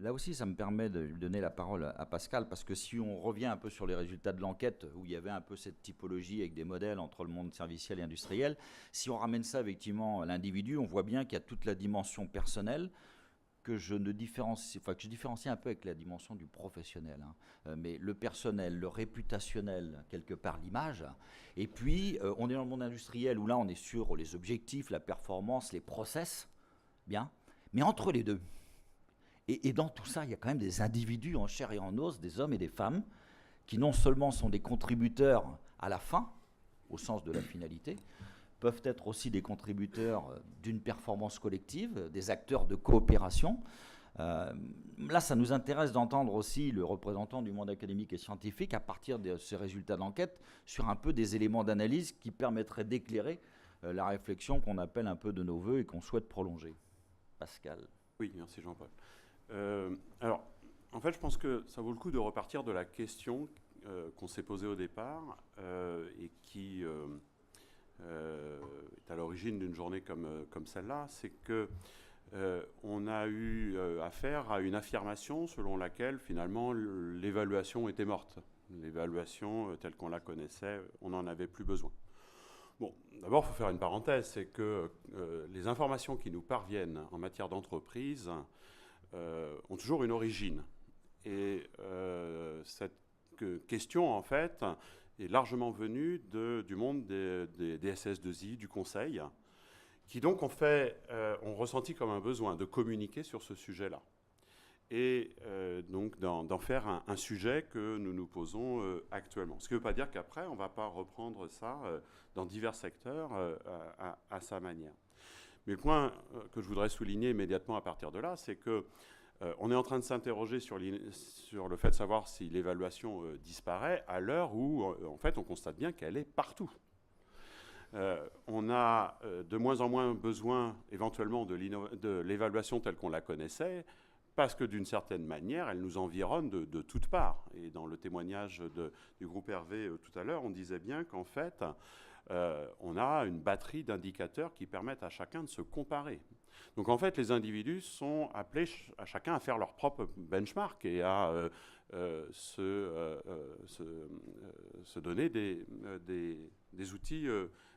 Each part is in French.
là aussi, ça me permet de lui donner la parole à Pascal, parce que si on revient un peu sur les résultats de l'enquête, où il y avait un peu cette typologie avec des modèles entre le monde serviciel et industriel, si on ramène ça effectivement à l'individu, on voit bien qu'il y a toute la dimension personnelle, que je différencie un peu avec la dimension du professionnel, hein. Mais le personnel, le réputationnel, quelque part l'image, et puis on est dans le monde industriel où là on est sur les objectifs, la performance, les process, bien, mais entre les deux. Et dans tout ça, il y a quand même des individus en chair et en os, des hommes et des femmes, qui non seulement sont des contributeurs à la fin, au sens de la finalité, peuvent être aussi des contributeurs d'une performance collective, des acteurs de coopération. Là, ça nous intéresse d'entendre aussi le représentant du monde académique et scientifique à partir de ces résultats d'enquête sur un peu des éléments d'analyse qui permettraient d'éclairer la réflexion qu'on appelle un peu de nos voeux et qu'on souhaite prolonger. Pascal. Oui, merci Jean-Paul. Alors, en fait, je pense que ça vaut le coup de repartir de la question qu'on s'est posée au départ et qui est à l'origine d'une journée comme celle-là. C'est que on a eu affaire à une affirmation selon laquelle, finalement, l'évaluation était morte. L'évaluation, telle qu'on la connaissait, on n'en avait plus besoin. Bon, d'abord, il faut faire une parenthèse, c'est que les informations qui nous parviennent en matière d'entreprise ont toujours une origine. Et cette question, en fait, est largement venue du monde des SS2I, du conseil, qui donc ont ressenti comme un besoin de communiquer sur ce sujet-là. Et donc d'en faire un sujet que nous nous posons actuellement. Ce qui ne veut pas dire qu'après, on ne va pas reprendre ça dans divers secteurs à sa manière. Mais le point que je voudrais souligner immédiatement à partir de là, c'est que on est en train de s'interroger sur le fait de savoir si l'évaluation disparaît à l'heure où, en fait, on constate bien qu'elle est partout. On a de moins en moins besoin, éventuellement, de l'évaluation telle qu'on la connaissait, parce que d'une certaine manière, elle nous environne de toutes parts. Et dans le témoignage du groupe Hervé tout à l'heure, on disait bien qu'en fait, on a une batterie d'indicateurs qui permettent à chacun de se comparer. Donc en fait, les individus sont appelés à chacun à faire leur propre benchmark et à se donner des outils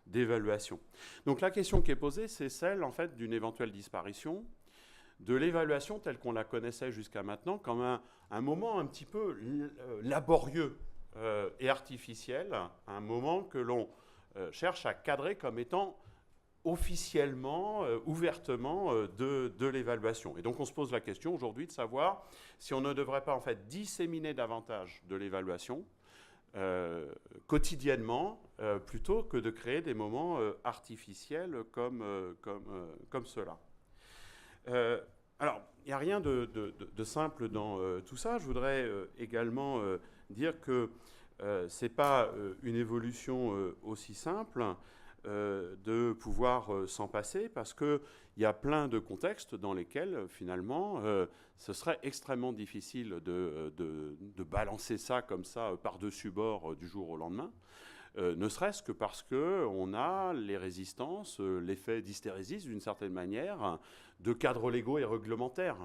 d'évaluation. Donc la question qui est posée, c'est celle en fait d'une éventuelle disparition de l'évaluation telle qu'on la connaissait jusqu'à maintenant comme un moment un petit peu laborieux et artificiel, un moment que l'on cherche à cadrer comme étant officiellement, ouvertement de l'évaluation. Et donc on se pose la question aujourd'hui de savoir si on ne devrait pas en fait disséminer davantage de l'évaluation quotidiennement plutôt que de créer des moments artificiels comme cela. Alors, il n'y a rien de simple dans tout ça. Je voudrais également dire que ce n'est pas une évolution aussi simple de pouvoir s'en passer, parce qu'il y a plein de contextes dans lesquels, finalement, ce serait extrêmement difficile de balancer ça comme ça par-dessus bord du jour au lendemain. Ne serait-ce que parce qu'on a les résistances, l'effet d'hystérésis d'une certaine manière, de cadres légaux et réglementaires.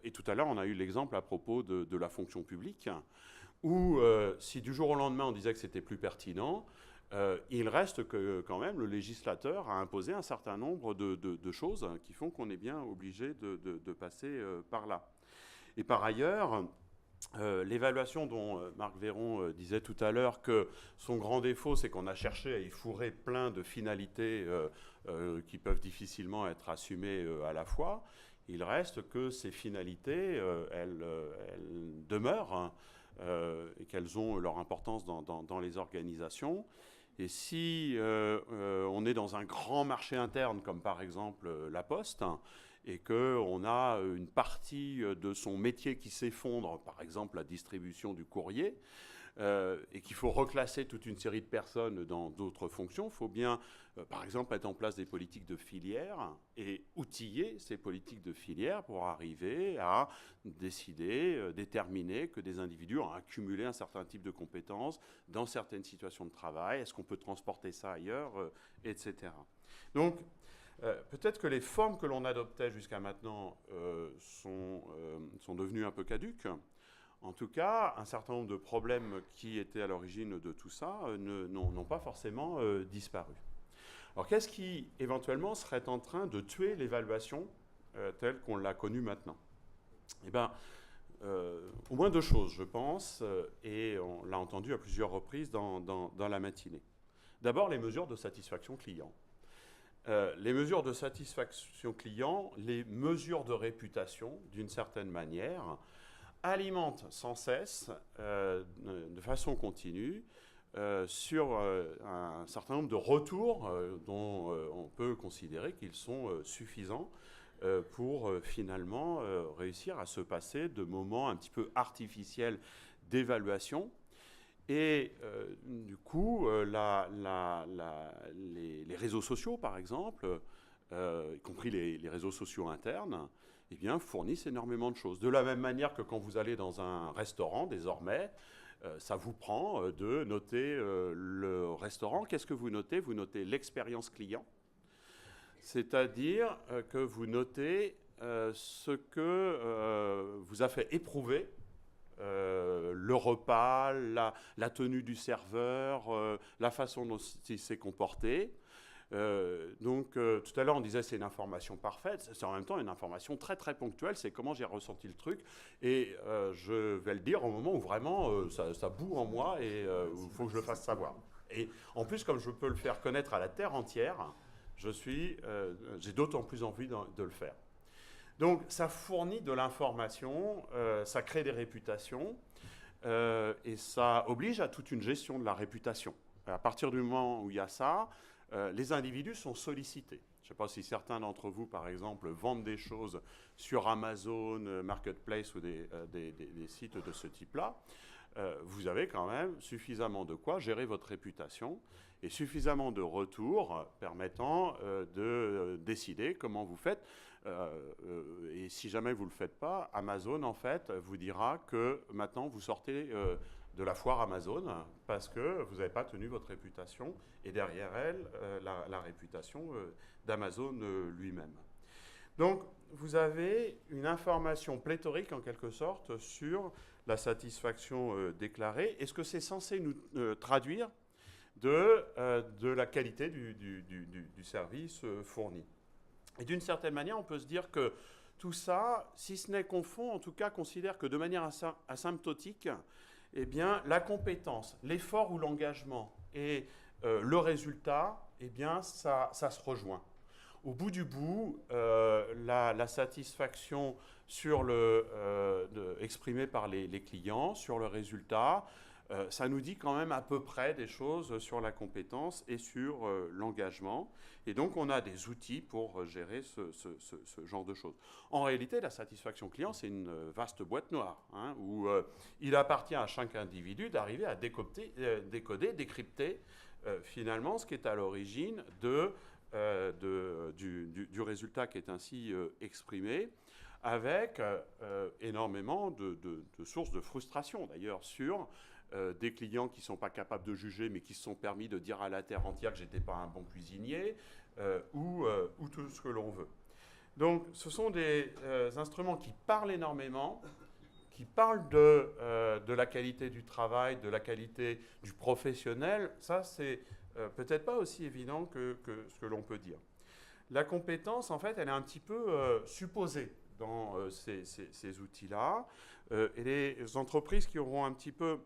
Et tout à l'heure, on a eu l'exemple à propos de la fonction publique, où si du jour au lendemain on disait que c'était plus pertinent, il reste que quand même le législateur a imposé un certain nombre de choses qui font qu'on est bien obligé de passer par là. Et par ailleurs, l'évaluation dont Marc Véron disait tout à l'heure que son grand défaut, c'est qu'on a cherché à y fourrer plein de finalités qui peuvent difficilement être assumées à la fois. Il reste que ces finalités, elles demeurent hein, et qu'elles ont leur importance dans les organisations. Et si on est dans un grand marché interne, comme par exemple La Poste, et qu'on a une partie de son métier qui s'effondre, par exemple la distribution du courrier, et qu'il faut reclasser toute une série de personnes dans d'autres fonctions, il faut bien, par exemple, mettre en place des politiques de filière et outiller ces politiques de filière pour arriver à décider, déterminer que des individus ont accumulé un certain type de compétences dans certaines situations de travail, est-ce qu'on peut transporter ça ailleurs, etc. Donc, Peut-être que les formes que l'on adoptait jusqu'à maintenant sont devenues un peu caduques. En tout cas, un certain nombre de problèmes qui étaient à l'origine de tout ça n'ont pas forcément disparu. Alors, qu'est-ce qui, éventuellement, serait en train de tuer l'évaluation telle qu'on l'a connue maintenant? Eh bien, au moins deux choses, je pense, et on l'a entendu à plusieurs reprises dans la matinée. D'abord, les mesures de satisfaction client. Les mesures de satisfaction client, les mesures de réputation, d'une certaine manière, alimentent sans cesse, de façon continue, sur un certain nombre de retours dont on peut considérer qu'ils sont suffisants pour finalement réussir à se passer de moments un petit peu artificiels d'évaluation. Et du coup, les réseaux sociaux, par exemple, y compris les réseaux sociaux internes, eh bien, fournissent énormément de choses. De la même manière que quand vous allez dans un restaurant, désormais, ça vous prend de noter le restaurant. Qu'est-ce que vous notez? Vous notez l'expérience client, c'est-à-dire que vous notez ce que vous a fait éprouver le repas, la tenue du serveur, la façon dont il s'est comporté. Donc, tout à l'heure, on disait c'est une information parfaite. C'est en même temps une information très, très ponctuelle. C'est comment j'ai ressenti le truc. Et je vais le dire au moment où vraiment ça bout en moi et il faut que je le fasse savoir. Et en plus, comme je peux le faire connaître à la terre entière, j'ai d'autant plus envie de le faire. Donc, ça fournit de l'information, ça crée des réputations et ça oblige à toute une gestion de la réputation. À partir du moment où il y a ça, les individus sont sollicités. Je ne sais pas si certains d'entre vous, par exemple, vendent des choses sur Amazon, Marketplace ou des sites de ce type-là. Vous avez quand même suffisamment de quoi gérer votre réputation et suffisamment de retours permettant de décider comment vous faites. Et si jamais vous ne le faites pas, Amazon, en fait, vous dira que maintenant, vous sortez de la foire Amazon parce que vous n'avez pas tenu votre réputation et derrière elle, la réputation d'Amazon lui-même. Donc, vous avez une information pléthorique, en quelque sorte, sur la satisfaction déclarée. Est-ce que c'est censé nous traduire de la qualité du service fourni? Et d'une certaine manière, on peut se dire que tout ça, si ce n'est qu'on fond, en tout cas, considère que de manière asymptotique, eh bien, la compétence, l'effort ou l'engagement et le résultat, eh bien, ça se rejoint. Au bout du bout, la satisfaction exprimée par les clients sur le résultat, ça nous dit quand même à peu près des choses sur la compétence et sur l'engagement. Et donc, on a des outils pour gérer ce genre de choses. En réalité, la satisfaction client, c'est une vaste boîte noire, hein, où il appartient à chaque individu d'arriver à décoder, décrypter finalement ce qui est à l'origine du résultat qui est ainsi exprimé, avec énormément de sources de frustration, d'ailleurs, sur des clients qui ne sont pas capables de juger, mais qui se sont permis de dire à la terre entière que je n'étais pas un bon cuisinier, ou tout ce que l'on veut. Donc, ce sont des instruments qui parlent énormément, qui parlent de la qualité du travail, de la qualité du professionnel. Ça, c'est peut-être pas aussi évident que ce que l'on peut dire. La compétence, en fait, elle est un petit peu supposée dans ces outils-là. Et les entreprises qui auront un petit peu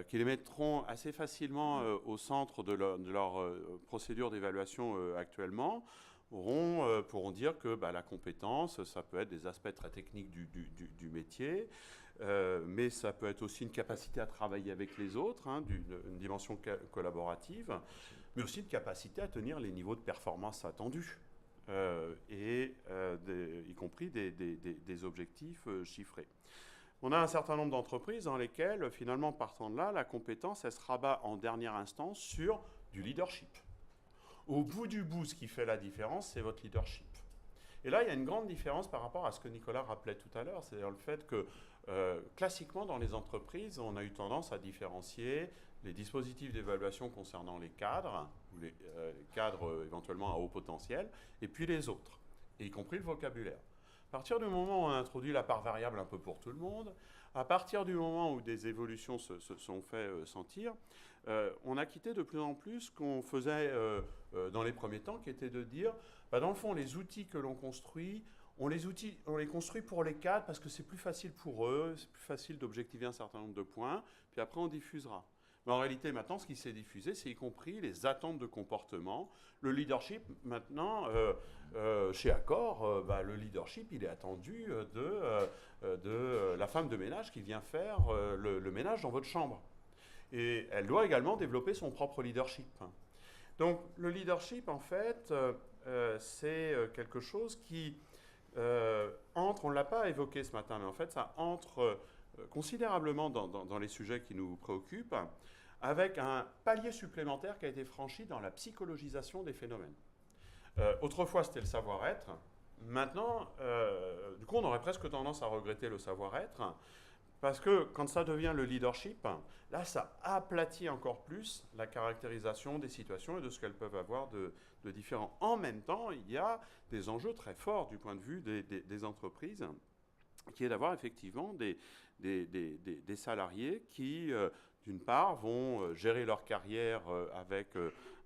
qui les mettront assez facilement au centre de leur procédure d'évaluation actuellement, pourront dire que la compétence, ça peut être des aspects très techniques du métier, mais ça peut être aussi une capacité à travailler avec les autres, hein, une dimension collaborative, mais aussi une capacité à tenir les niveaux de performance attendus, y compris des objectifs chiffrés. On a un certain nombre d'entreprises dans lesquelles, finalement, partant de là, la compétence, elle se rabat en dernière instance sur du leadership. Au bout du bout, ce qui fait la différence, c'est votre leadership. Et là, il y a une grande différence par rapport à ce que Nicolas rappelait tout à l'heure, c'est-à-dire le fait que, classiquement, dans les entreprises, on a eu tendance à différencier les dispositifs d'évaluation concernant les cadres, ou les cadres éventuellement à haut potentiel, et puis les autres, et y compris le vocabulaire. À partir du moment où on a introduit la part variable un peu pour tout le monde, à partir du moment où des évolutions se sont fait sentir, on a quitté de plus en plus ce qu'on faisait dans les premiers temps, qui était de dire, dans le fond, les outils que l'on construit, on les construit pour les cadres parce que c'est plus facile pour eux, c'est plus facile d'objectiver un certain nombre de points, puis après on diffusera. Mais en réalité, maintenant, ce qui s'est diffusé, c'est y compris les attentes de comportement. Le leadership, maintenant, chez Accor, le leadership, il est attendu de la femme de ménage qui vient faire le ménage dans votre chambre. Et elle doit également développer son propre leadership. Donc, le leadership, en fait, c'est quelque chose qui entre, on ne l'a pas évoqué ce matin, mais en fait, ça entre considérablement dans les sujets qui nous préoccupent, avec un palier supplémentaire qui a été franchi dans la psychologisation des phénomènes. Autrefois, c'était le savoir-être. Maintenant, du coup, on aurait presque tendance à regretter le savoir-être, parce que quand ça devient le leadership, là, ça aplatit encore plus la caractérisation des situations et de ce qu'elles peuvent avoir de différent. En même temps, il y a des enjeux très forts du point de vue des entreprises, qui est d'avoir effectivement des salariés qui, d'une part, vont gérer leur carrière avec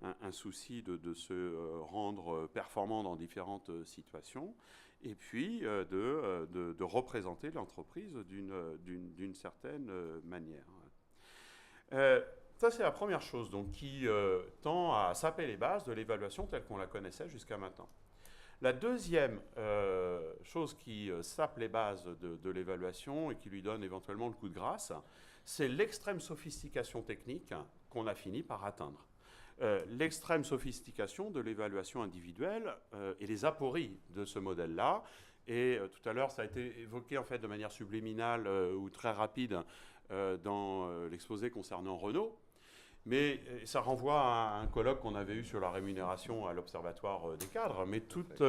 un souci de se rendre performants dans différentes situations, et puis de représenter l'entreprise d'une certaine manière. Ça, c'est la première chose donc, qui tend à saper les bases de l'évaluation telle qu'on la connaissait jusqu'à maintenant. La deuxième chose qui sape les bases de l'évaluation et qui lui donne éventuellement le coup de grâce, c'est l'extrême sophistication technique qu'on a fini par atteindre. L'extrême sophistication de l'évaluation individuelle et les apories de ce modèle-là. Et tout à l'heure, ça a été évoqué en fait de manière subliminale ou très rapide dans l'exposé concernant Renault. Mais ça renvoie à un colloque qu'on avait eu sur la rémunération à l'Observatoire des cadres. Mais toutes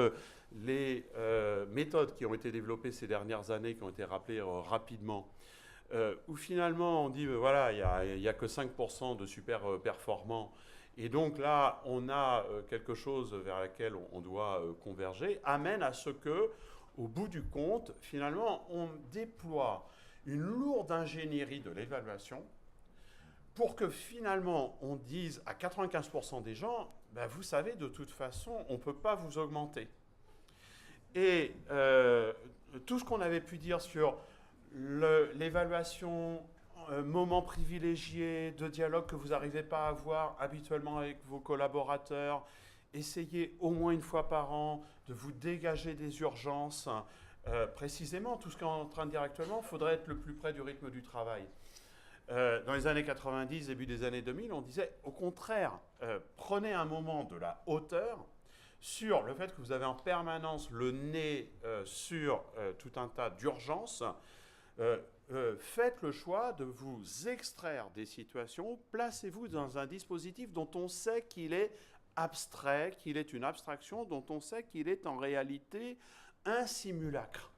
les méthodes qui ont été développées ces dernières années, qui ont été rappelées rapidement, où finalement on dit, voilà, il n'y a que 5% de super performants. Et donc là, on a quelque chose vers laquelle on doit converger, amène à ce que, au bout du compte, finalement, on déploie une lourde ingénierie de l'évaluation pour que finalement, on dise à 95% des gens, vous savez, de toute façon, on ne peut pas vous augmenter. Et tout ce qu'on avait pu dire sur l'évaluation, moment privilégié de dialogue que vous n'arrivez pas à avoir habituellement avec vos collaborateurs, essayez au moins une fois par an de vous dégager des urgences. Précisément, tout ce qu'on est en train de dire actuellement, il faudrait être le plus près du rythme du travail. Dans les années 90, début des années 2000, on disait au contraire, prenez un moment de la hauteur sur le fait que vous avez en permanence le nez sur tout un tas d'urgences. Faites le choix de vous extraire des situations, placez-vous dans un dispositif dont on sait qu'il est abstrait, qu'il est une abstraction, dont on sait qu'il est en réalité un simulacre.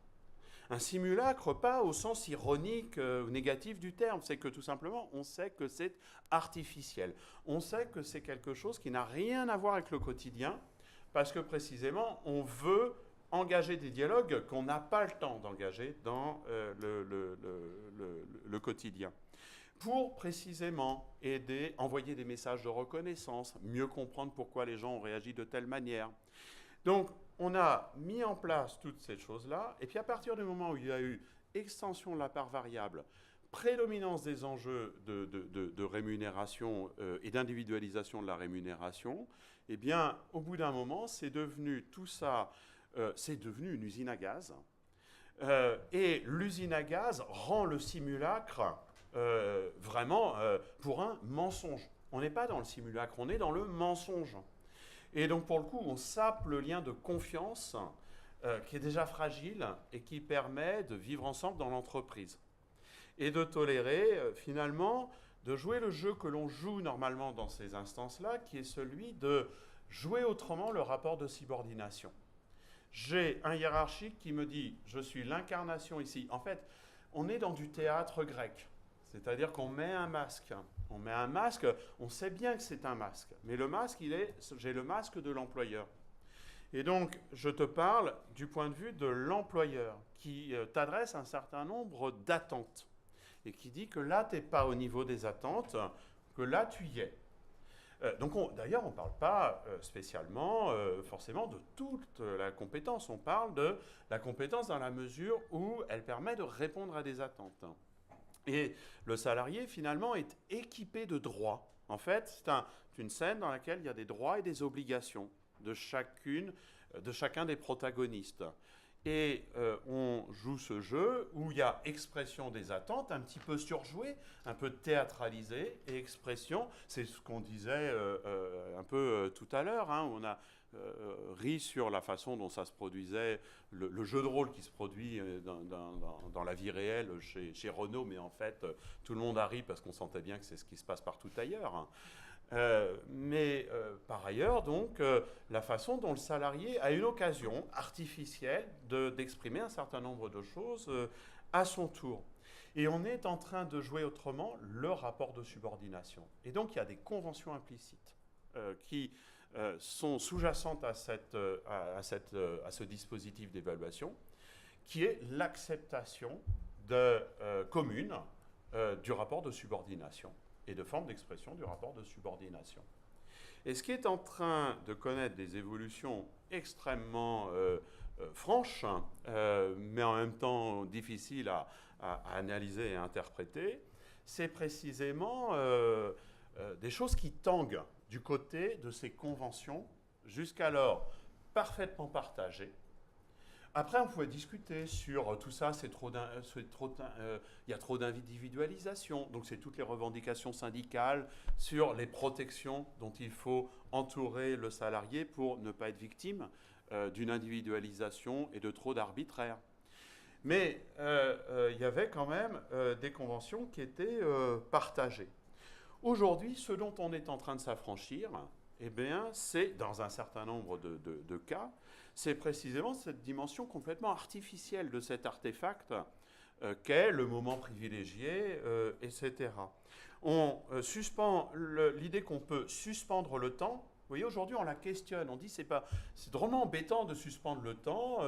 Un simulacre, pas au sens ironique ou négatif du terme, c'est que tout simplement, on sait que c'est artificiel. On sait que c'est quelque chose qui n'a rien à voir avec le quotidien, parce que précisément, on veut engager des dialogues qu'on n'a pas le temps d'engager dans le quotidien. Pour précisément aider, envoyer des messages de reconnaissance, mieux comprendre pourquoi les gens ont réagi de telle manière. Donc, on a mis en place toutes ces choses-là, et puis à partir du moment où il y a eu extension de la part variable, prédominance des enjeux de rémunération et d'individualisation de la rémunération, eh bien, au bout d'un moment, c'est devenu tout ça, c'est devenu une usine à gaz. Et l'usine à gaz rend le simulacre vraiment pour un mensonge. On n'est pas dans le simulacre, on est dans le mensonge. Et donc, pour le coup, on sape le lien de confiance qui est déjà fragile et qui permet de vivre ensemble dans l'entreprise. Et de tolérer, finalement, de jouer le jeu que l'on joue normalement dans ces instances-là, qui est celui de jouer autrement le rapport de subordination. J'ai un hiérarchique qui me dit « je suis l'incarnation ici ». En fait, on est dans du théâtre grec. C'est-à-dire qu'on met un masque. On met un masque, on sait bien que c'est un masque. Mais le masque, j'ai le masque de l'employeur. Et donc, je te parle du point de vue de l'employeur qui t'adresse un certain nombre d'attentes et qui dit que là, tu n'es pas au niveau des attentes, que là, tu y es. D'ailleurs, on ne parle pas spécialement, forcément, de toute la compétence. On parle de la compétence dans la mesure où elle permet de répondre à des attentes. Et le salarié, finalement, est équipé de droits. En fait, c'est une scène dans laquelle il y a des droits et des obligations de chacun des protagonistes. Et on joue ce jeu où il y a expression des attentes, un petit peu surjouée, un peu théâtralisée, et expression, c'est ce qu'on disait un peu tout à l'heure, hein, on a ri sur la façon dont ça se produisait, le jeu de rôle qui se produit dans la vie réelle chez Renault, mais en fait, tout le monde a ri parce qu'on sentait bien que c'est ce qui se passe partout ailleurs. Par ailleurs, donc, la façon dont le salarié a une occasion artificielle d'exprimer un certain nombre de choses à son tour. Et on est en train de jouer autrement le rapport de subordination. Et donc, il y a des conventions implicites qui sont sous-jacentes à ce dispositif d'évaluation, qui est l'acceptation commune du rapport de subordination et de forme d'expression du rapport de subordination. Et ce qui est en train de connaître des évolutions extrêmement franches, mais en même temps difficiles à analyser et à interpréter, c'est précisément des choses qui tanguent du côté de ces conventions, jusqu'alors parfaitement partagées. Après, on pouvait discuter sur tout ça, il y a trop d'individualisation, donc c'est toutes les revendications syndicales sur les protections dont il faut entourer le salarié pour ne pas être victime d'une individualisation et de trop d'arbitraire. Mais il y avait quand même des conventions qui étaient partagées. Aujourd'hui, ce dont on est en train de s'affranchir, eh bien, c'est, dans un certain nombre de cas, c'est précisément cette dimension complètement artificielle de cet artefact qu'est le moment privilégié, etc. On suspend l'idée qu'on peut suspendre le temps. Vous voyez, aujourd'hui, on la questionne. On dit c'est drôlement embêtant de suspendre le temps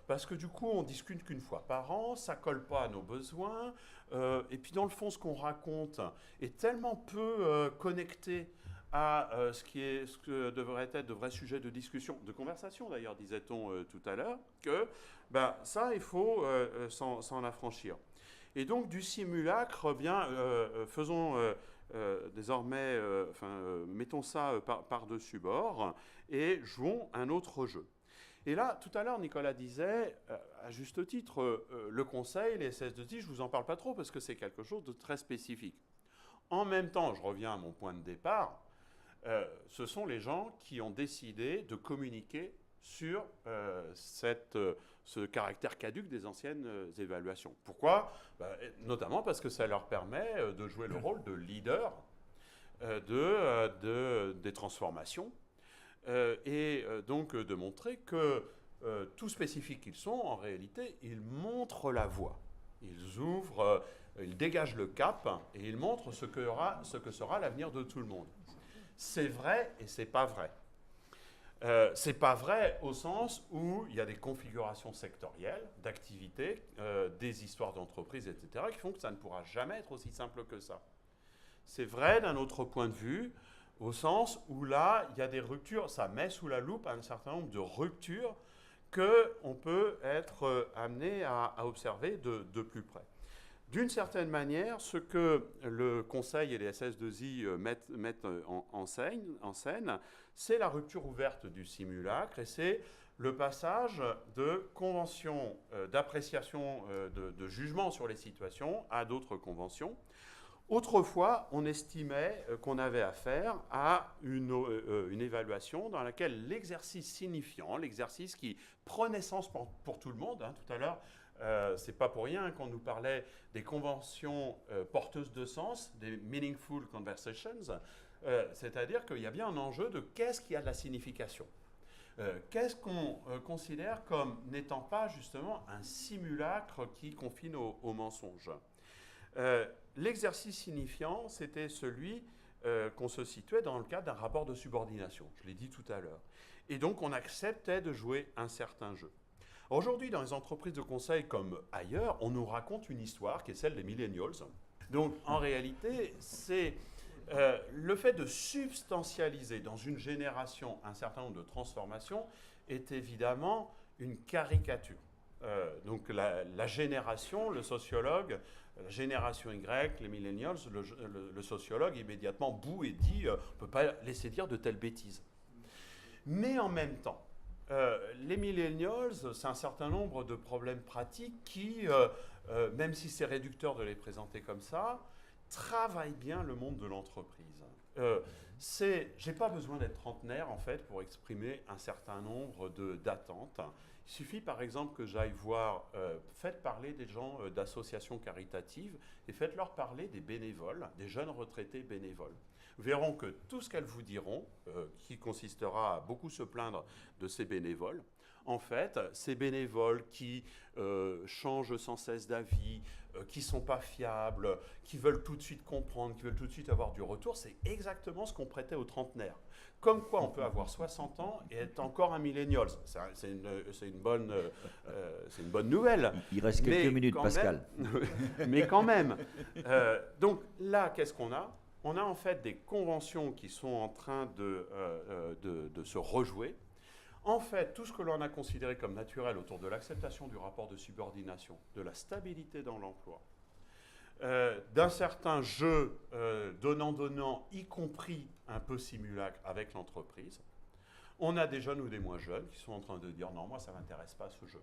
parce que du coup, on discute qu'une fois par an, ça colle pas à nos besoins. Et puis, dans le fond, ce qu'on raconte est tellement peu connecté à ce que devrait être de vrais sujets de discussion, de conversation d'ailleurs, disait-on tout à l'heure, que ça, il faut s'en affranchir. Et donc, du simulacre, faisons désormais, mettons ça par-dessus bord et jouons un autre jeu. Et là, tout à l'heure, Nicolas disait, à juste titre, le conseil, les SS2I, je ne vous en parle pas trop parce que c'est quelque chose de très spécifique. En même temps, je reviens à mon point de départ, ce sont les gens qui ont décidé de communiquer sur ce caractère caduc des anciennes évaluations. Pourquoi ? Notamment parce que ça leur permet de jouer le rôle de leader des transformations et donc de montrer que tout spécifiques qu'ils sont, en réalité, ils montrent la voie. Ils ouvrent, ils dégagent le cap et ils montrent ce que sera l'avenir de tout le monde. C'est vrai et c'est pas vrai. C'est pas vrai au sens où il y a des configurations sectorielles, d'activités, des histoires d'entreprises, etc., qui font que ça ne pourra jamais être aussi simple que ça. C'est vrai d'un autre point de vue, au sens où là, il y a des ruptures, ça met sous la loupe un certain nombre de ruptures qu'on peut être amené à observer de plus près. D'une certaine manière, ce que le Conseil et les SS2I mettent en scène, c'est la rupture ouverte du simulacre et c'est le passage de conventions d'appréciation, de jugement sur les situations à d'autres conventions. Autrefois, on estimait qu'on avait affaire à une évaluation dans laquelle l'exercice signifiant, l'exercice qui prenait sens pour tout le monde, hein, tout à l'heure, c'est pas pour rien qu'on nous parlait des conventions porteuses de sens, des meaningful conversations, c'est-à-dire qu'il y a bien un enjeu de qu'est-ce qui a de la signification. Qu'est-ce qu'on considère comme n'étant pas justement un simulacre qui confine au mensonge. L'exercice signifiant, c'était celui qu'on se situait dans le cadre d'un rapport de subordination. Je l'ai dit tout à l'heure. Et donc, on acceptait de jouer un certain jeu. Aujourd'hui, dans les entreprises de conseil comme ailleurs, on nous raconte une histoire qui est celle des millennials. Donc, en réalité, c'est le fait de substantialiser dans une génération un certain nombre de transformations est évidemment une caricature. Donc, la génération, le sociologue, la génération Y, les millennials, le sociologue immédiatement boue et dit on ne peut pas laisser dire de telles bêtises. Mais en même temps, les millennials, c'est un certain nombre de problèmes pratiques qui, même si c'est réducteur de les présenter comme ça, travaillent bien le monde de l'entreprise. J'ai pas besoin d'être trentenaire, en fait, pour exprimer un certain nombre d'attentes. Il suffit, par exemple, que j'aille voir, faites parler des gens d'associations caritatives et faites-leur parler des bénévoles, des jeunes retraités bénévoles. Verront que tout ce qu'elles vous diront, qui consistera à beaucoup se plaindre de ces bénévoles, en fait, ces bénévoles qui changent sans cesse d'avis, qui ne sont pas fiables, qui veulent tout de suite comprendre, qui veulent tout de suite avoir du retour, c'est exactement ce qu'on prêtait aux trentenaires. Comme quoi on peut avoir 60 ans et être encore un millennial. C'est une bonne nouvelle. Il reste quelques minutes, Pascal. Mais quand même. Donc là, qu'est-ce qu'on a ? On a en fait des conventions qui sont en train de se rejouer. En fait, tout ce que l'on a considéré comme naturel autour de l'acceptation du rapport de subordination, de la stabilité dans l'emploi, d'un certain jeu donnant-donnant, y compris un peu simulacre avec l'entreprise, on a des jeunes ou des moins jeunes qui sont en train de dire « Non, moi, ça ne m'intéresse pas ce jeu ».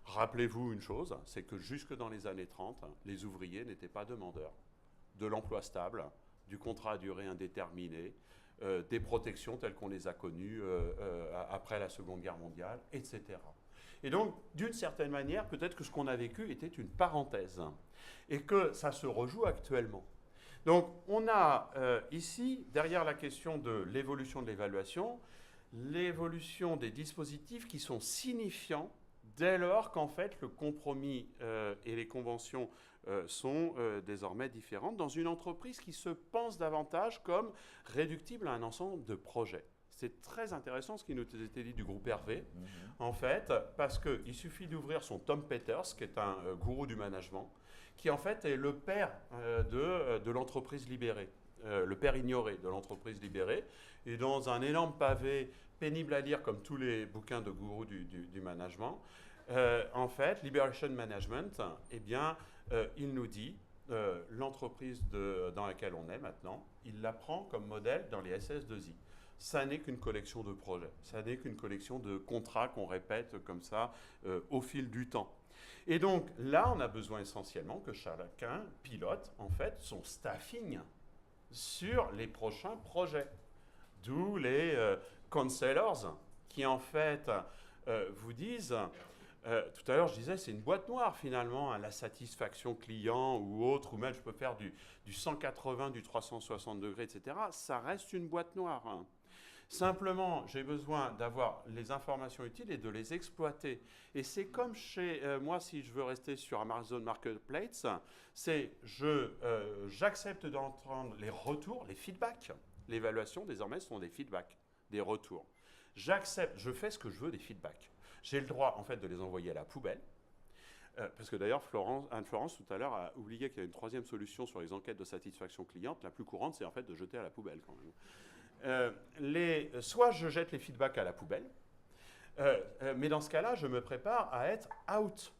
Rappelez-vous une chose, c'est que jusque dans les années 30, les ouvriers n'étaient pas demandeurs de l'emploi stable, du contrat à durée indéterminée, des protections telles qu'on les a connues après la Seconde Guerre mondiale, etc. Et donc, d'une certaine manière, peut-être que ce qu'on a vécu était une parenthèse et que ça se rejoue actuellement. Donc, on a ici, derrière la question de l'évolution de l'évaluation, l'évolution des dispositifs qui sont signifiants dès lors qu'en fait, le compromis et les conventions sont désormais différentes dans une entreprise qui se pense davantage comme réductible à un ensemble de projets. C'est très intéressant ce qui nous a été dit du groupe Hervé, en fait, parce qu'il suffit d'ouvrir son Tom Peters, qui est un gourou du management, qui en fait est le père de l'entreprise libérée, le père ignoré de l'entreprise libérée, et dans un énorme pavé pénible à lire comme tous les bouquins de gourous du management, en fait, Liberation Management, eh bien, il nous dit, l'entreprise dans laquelle on est maintenant, il la prend comme modèle dans les SS2I. Ça n'est qu'une collection de projets, ça n'est qu'une collection de contrats qu'on répète comme ça au fil du temps. Et donc là, on a besoin essentiellement que chacun pilote en fait son staffing sur les prochains projets. D'où les counselors qui en fait vous disent... tout à l'heure, je disais, c'est une boîte noire finalement, hein, la satisfaction client ou autre, ou même je peux faire du 180, du 360 degrés, etc. Ça reste une boîte noire. Hein. Simplement, j'ai besoin d'avoir les informations utiles et de les exploiter. Et c'est comme chez moi, si je veux rester sur Amazon Marketplace, c'est j'accepte d'entendre les retours, les feedbacks. L'évaluation, désormais, sont des feedbacks, des retours. J'accepte, je fais ce que je veux des feedbacks. J'ai le droit, en fait, de les envoyer à la poubelle. Parce que d'ailleurs, Anne-Florence, tout à l'heure, a oublié qu'il y a une troisième solution sur les enquêtes de satisfaction cliente. La plus courante, c'est en fait de jeter à la poubelle, quand même. Soit je jette les feedbacks à la poubelle, mais dans ce cas-là, je me prépare à être out.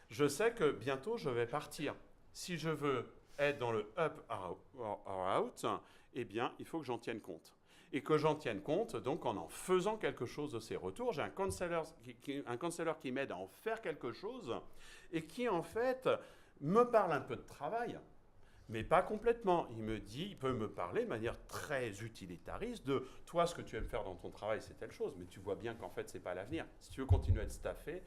Je sais que bientôt, je vais partir. Si je veux être dans le up or out, eh bien, il faut que j'en tienne compte. Et que j'en tienne compte, donc en faisant quelque chose de ces retours. J'ai un counselor qui m'aide à en faire quelque chose et qui, en fait, me parle un peu de travail, mais pas complètement. Il peut me parler de manière très utilitariste de « toi, ce que tu aimes faire dans ton travail, c'est telle chose, mais tu vois bien qu'en fait, ce n'est pas l'avenir. Si tu veux continuer à être staffé,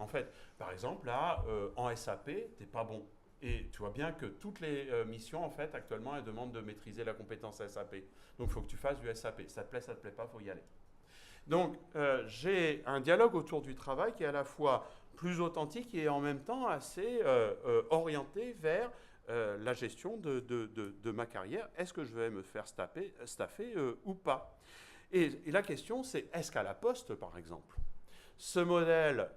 en fait, par exemple, là, en SAP, tu n'es pas bon. Et tu vois bien que toutes les missions, en fait, actuellement, elles demandent de maîtriser la compétence SAP. Donc, il faut que tu fasses du SAP. Ça te plaît pas, il faut y aller. » Donc, j'ai un dialogue autour du travail qui est à la fois plus authentique et en même temps assez orienté vers la gestion de ma carrière. Est-ce que je vais me faire staffer ou pas? Et la question, c'est est-ce qu'à la Poste, par exemple, ce modèle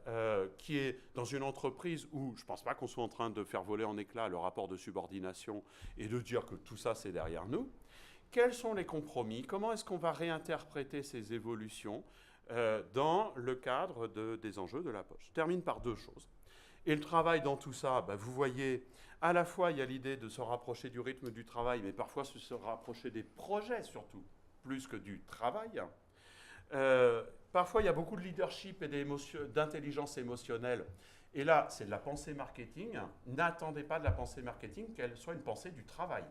qui est dans une entreprise où je ne pense pas qu'on soit en train de faire voler en éclats le rapport de subordination et de dire que tout ça, c'est derrière nous, quels sont les compromis? Comment est-ce qu'on va réinterpréter ces évolutions dans le cadre des enjeux de la Poste? Je termine par deux choses. Et le travail dans tout ça, vous voyez, à la fois, il y a l'idée de se rapprocher du rythme du travail, mais parfois se rapprocher des projets surtout, plus que du travail. Parfois, il y a beaucoup de leadership et d'intelligence émotionnelle. Et là, c'est de la pensée marketing. N'attendez pas de la pensée marketing qu'elle soit une pensée du travail.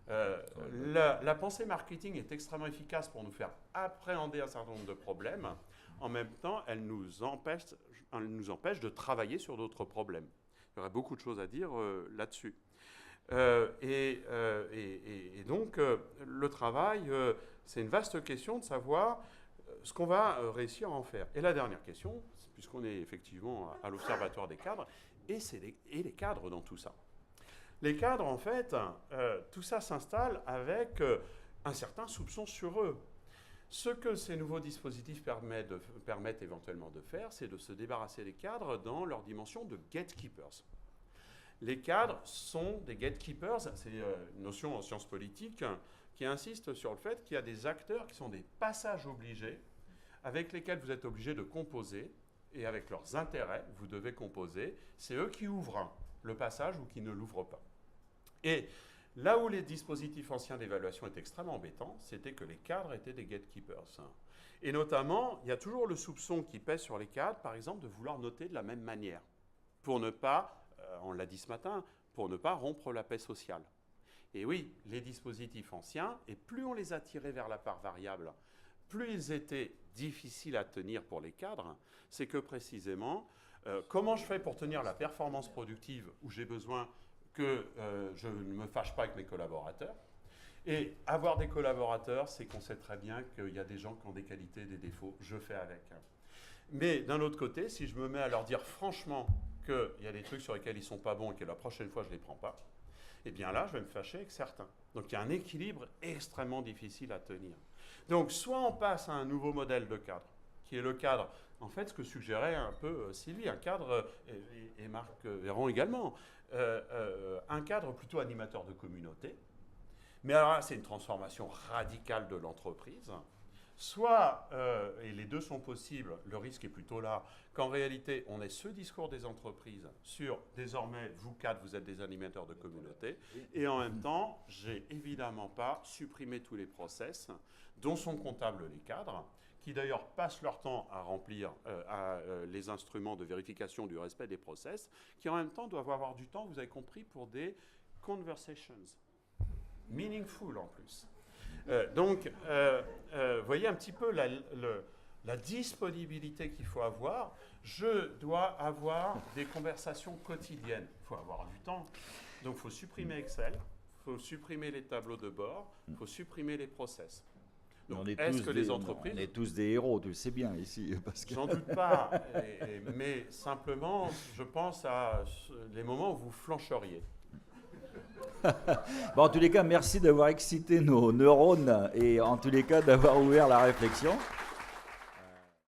La pensée marketing est extrêmement efficace pour nous faire appréhender un certain nombre de problèmes. En même temps, elle nous empêche de travailler sur d'autres problèmes. Il y aurait beaucoup de choses à dire là-dessus. Et donc, le travail, c'est une vaste question de savoir ce qu'on va réussir à en faire. Et la dernière question, puisqu'on est effectivement à l'Observatoire des cadres, et les cadres dans tout ça. Les cadres, en fait, tout ça s'installe avec un certain soupçon sur eux. Ce que ces nouveaux dispositifs permettent éventuellement de faire, c'est de se débarrasser des cadres dans leur dimension de gatekeepers. Les cadres sont des gatekeepers, c'est une notion en sciences politiques qui insiste sur le fait qu'il y a des acteurs qui sont des passages obligés avec lesquels vous êtes obligé de composer et avec leurs intérêts, vous devez composer. C'est eux qui ouvrent le passage ou qui ne l'ouvrent pas. Et là où les dispositifs anciens d'évaluation étaient extrêmement embêtants, c'était que les cadres étaient des gatekeepers. Et notamment, il y a toujours le soupçon qui pèse sur les cadres, par exemple, de vouloir noter de la même manière, pour ne pas, on l'a dit ce matin, pour ne pas rompre la paix sociale. Et oui, les dispositifs anciens, et plus on les a tirés vers la part variable, plus ils étaient difficiles à tenir pour les cadres, c'est que précisément, comment je fais pour tenir la performance productive où j'ai besoin que je ne me fâche pas avec mes collaborateurs. Et avoir des collaborateurs, c'est qu'on sait très bien qu'il y a des gens qui ont des qualités, des défauts, je fais avec. Mais d'un autre côté, si je me mets à leur dire franchement qu'il y a des trucs sur lesquels ils ne sont pas bons et que la prochaine fois je ne les prends pas, eh bien là, je vais me fâcher avec certains. Donc il y a un équilibre extrêmement difficile à tenir. Donc soit on passe à un nouveau modèle de cadre, qui est le cadre, en fait, ce que suggérait un peu Sylvie, un cadre, et Marc Véron également, un cadre plutôt animateur de communauté. Mais alors là, c'est une transformation radicale de l'entreprise. Soit, et les deux sont possibles, le risque est plutôt là, qu'en réalité, on ait ce discours des entreprises sur, désormais, vous cadres, vous êtes des animateurs de communauté, et en même temps, j'ai évidemment pas supprimé tous les process dont sont comptables les cadres, qui d'ailleurs passent leur temps à remplir les instruments de vérification du respect des process, qui en même temps doivent avoir du temps, vous avez compris, pour des conversations. Meaningful en plus. Donc, vous voyez un petit peu la disponibilité qu'il faut avoir. Je dois avoir des conversations quotidiennes. Il faut avoir du temps. Donc, il faut supprimer Excel, il faut supprimer les tableaux de bord, il faut supprimer les process. Donc, est-ce que les entreprises... On est tous des héros, tu le sais bien ici. J'en doute pas, mais simplement, je pense à les moments où vous flancheriez. Bon, en tous les cas, merci d'avoir excité nos neurones et en tous les cas d'avoir ouvert la réflexion.